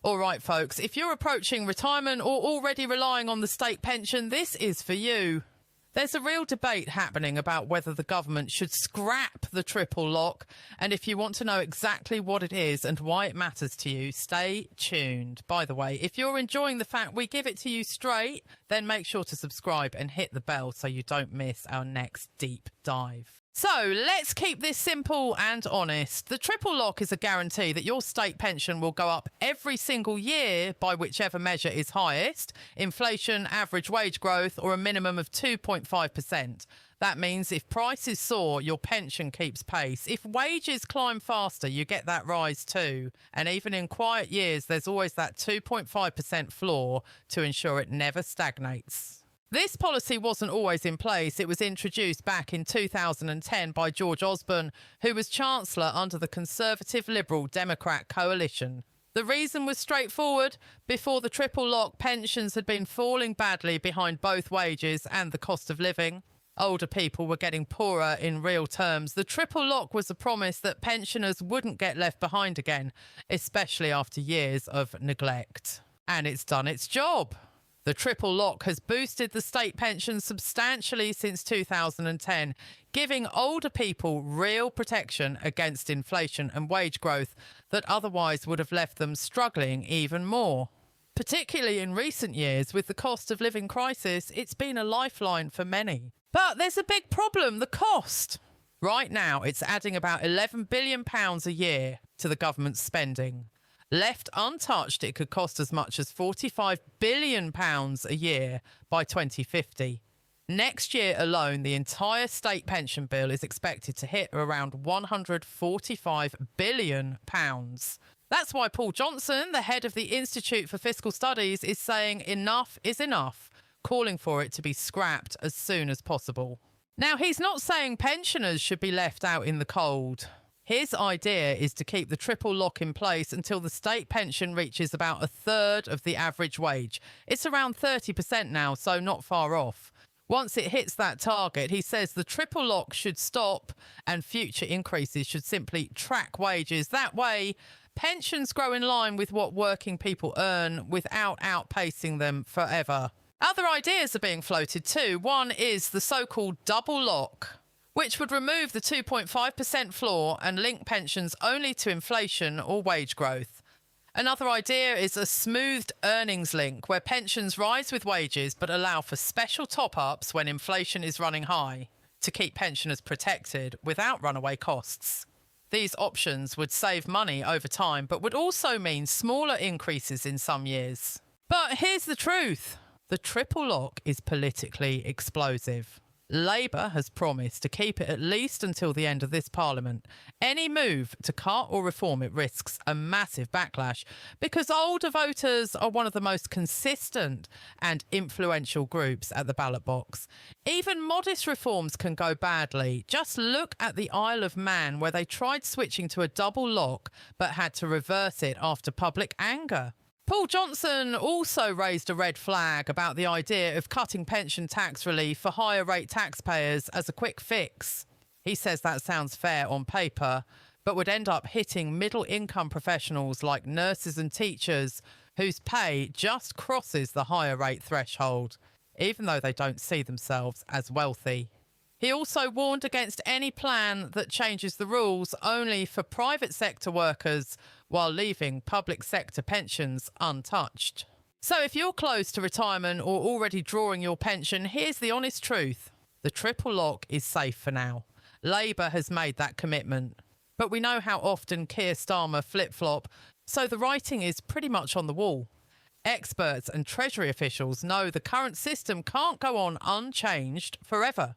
All right, folks, if you're approaching retirement or already relying on the state pension, this is for you. There's a real debate happening about whether the government should scrap the triple lock, and if you want to know exactly what it is and why it matters to you, stay tuned. By the way, if you're enjoying the fact we give it to you straight, then make sure to subscribe and hit the bell so you don't miss our next deep dive. So let's keep this simple and honest. The triple lock is a guarantee that your state pension will go up every single year by whichever measure is highest: inflation, average wage growth, or a minimum of 2.5%. That means if prices soar, your pension keeps pace. If wages climb faster, you get that rise too. And even in quiet years, there's always that 2.5% floor to ensure it never stagnates. This policy wasn't always in place. It was introduced back in 2010 by George Osborne, who was Chancellor under the Conservative Liberal Democrat coalition. The reason was straightforward. Before the triple lock, pensions had been falling badly behind both wages and the cost of living. Older people were getting poorer in real terms. The triple lock was a promise that pensioners wouldn't get left behind again, especially after years of neglect. And it's done its job. The triple lock has boosted the state pension substantially since 2010, giving older people real protection against inflation and wage growth that otherwise would have left them struggling even more. Particularly in recent years, with the cost of living crisis, it's been a lifeline for many. But there's a big problem: the cost. Right now, it's adding about £11 billion a year to the government's spending. Left untouched, it could cost as much as £45 billion a year by 2050. Next year alone, the entire state pension bill is expected to hit around £145 billion. That's why Paul Johnson, the head of the Institute for Fiscal Studies, is saying enough is enough, calling for it to be scrapped as soon as possible. Now, he's not saying pensioners should be left out in the cold. His idea is to keep the triple lock in place until the state pension reaches about a third of the average wage. It's around 30% now, so not far off. Once it hits that target, he says the triple lock should stop and future increases should simply track wages. That way, pensions grow in line with what working people earn without outpacing them forever. Other ideas are being floated too. One is the so-called double lock, which would remove the 2.5% floor and link pensions only to inflation or wage growth. Another idea is a smoothed earnings link, where pensions rise with wages but allow for special top-ups when inflation is running high, to keep pensioners protected without runaway costs. These options would save money over time, but would also mean smaller increases in some years. But here's the truth: the triple lock is politically explosive. Labour has promised to keep it at least until the end of this parliament. Any move to cut or reform it risks a massive backlash, because older voters are one of the most consistent and influential groups at the ballot box. Even modest reforms can go badly. Just look at the Isle of Man, where they tried switching to a double lock but had to reverse it after public anger. Paul Johnson also raised a red flag about the idea of cutting pension tax relief for higher rate taxpayers as a quick fix. He says that sounds fair on paper, but would end up hitting middle income professionals like nurses and teachers, whose pay just crosses the higher rate threshold, even though they don't see themselves as wealthy. He also warned against any plan that changes the rules only for private sector workers while leaving public sector pensions untouched. So if you're close to retirement or already drawing your pension, here's the honest truth: the triple lock is safe for now. Labour has made that commitment. But we know how often Keir Starmer flip-flop, so the writing is pretty much on the wall. Experts and Treasury officials know the current system can't go on unchanged forever.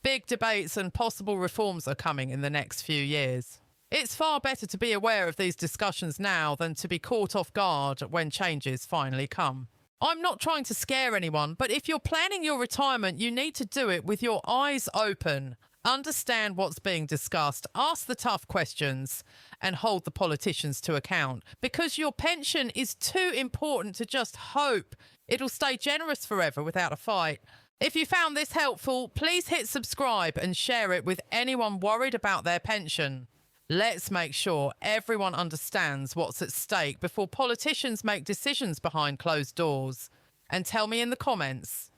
Big debates and possible reforms are coming in the next few years. It's far better to be aware of these discussions now than to be caught off guard when changes finally come. I'm not trying to scare anyone, but if you're planning your retirement, you need to do it with your eyes open. Understand what's being discussed, ask the tough questions, and hold the politicians to account, because your pension is too important to just hope it'll stay generous forever without a fight. If you found this helpful, please hit subscribe and share it with anyone worried about their pension. Let's make sure everyone understands what's at stake before politicians make decisions behind closed doors. And tell me in the comments,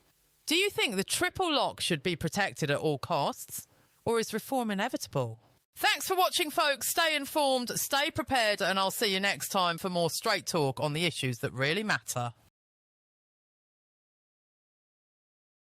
do you think the triple lock should be protected at all costs? Or is reform inevitable? Thanks for watching, folks. Stay informed, stay prepared, and I'll see you next time for more straight talk on the issues that really matter.